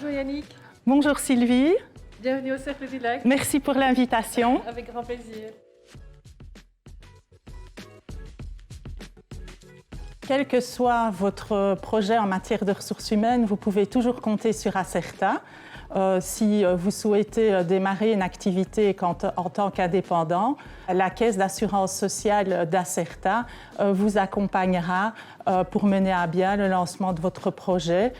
Bonjour Yannick. Bonjour Sylvie. Bienvenue au Cercle du Lac. Merci pour l'invitation. Avec grand plaisir. Quel que soit votre projet en matière de ressources humaines, vous pouvez toujours compter sur Acerta. Si vous souhaitez démarrer une activité en tant qu'indépendant, la Caisse d'assurance sociale d'Acerta vous accompagnera pour mener à bien le lancement de votre projet.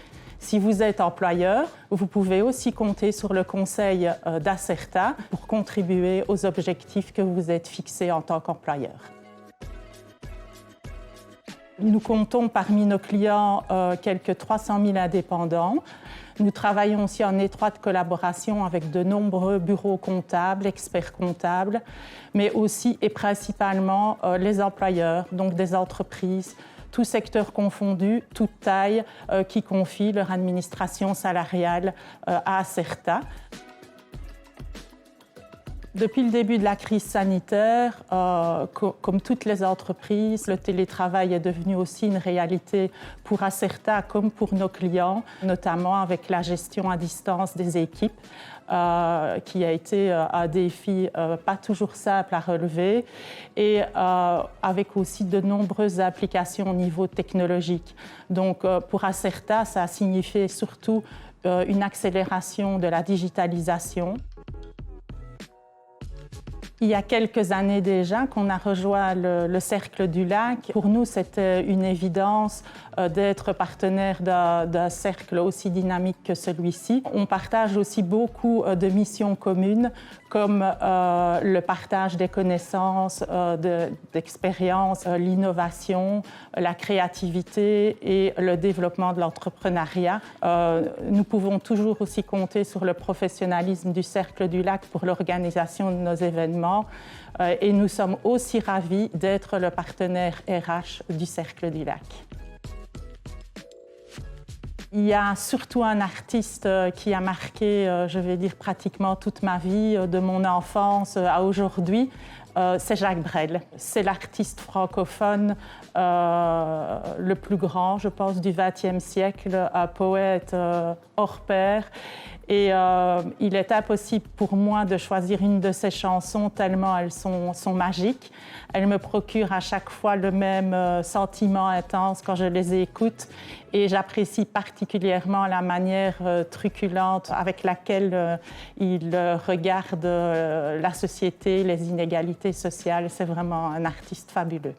Si vous êtes employeur, vous pouvez aussi compter sur le conseil d'Acerta pour contribuer aux objectifs que vous êtes fixés en tant qu'employeur. Nous comptons parmi nos clients quelques 300 000 indépendants. Nous travaillons aussi en étroite collaboration avec de nombreux bureaux comptables, experts comptables, mais aussi et principalement les employeurs, donc des entreprises, tous secteurs confondus, toute taille, qui confient leur administration salariale à Acerta. Depuis le début de la crise sanitaire, comme toutes les entreprises, le télétravail est devenu aussi une réalité pour Acerta comme pour nos clients, notamment avec la gestion à distance des équipes, qui a été un défi pas toujours simple à relever, et avec aussi de nombreuses applications au niveau technologique. Donc pour Acerta, ça a signifié surtout une accélération de la digitalisation. Il y a quelques années déjà qu'on a rejoint le Cercle du Lac. Pour nous, c'était une évidence d'être partenaire d'un cercle aussi dynamique que celui-ci. On partage aussi beaucoup de missions communes, comme le partage des connaissances, d'expériences, l'innovation, la créativité et le développement de l'entrepreneuriat. Nous pouvons toujours aussi compter sur le professionnalisme du Cercle du Lac pour l'organisation de nos événements. Et nous sommes aussi ravis d'être le partenaire RH du Cercle du Lac. Il y a surtout un artiste qui a marqué, je vais dire, pratiquement toute ma vie, de mon enfance à aujourd'hui. C'est Jacques Brel. C'est l'artiste francophone le plus grand, je pense, du XXe siècle, un poète hors pair. Et il est impossible pour moi de choisir une de ses chansons tellement elles sont magiques. Elles me procurent à chaque fois le même sentiment intense quand je les écoute. Et j'apprécie particulièrement la manière truculente avec laquelle il regarde la société, les inégalités sociales. C'est vraiment un artiste fabuleux.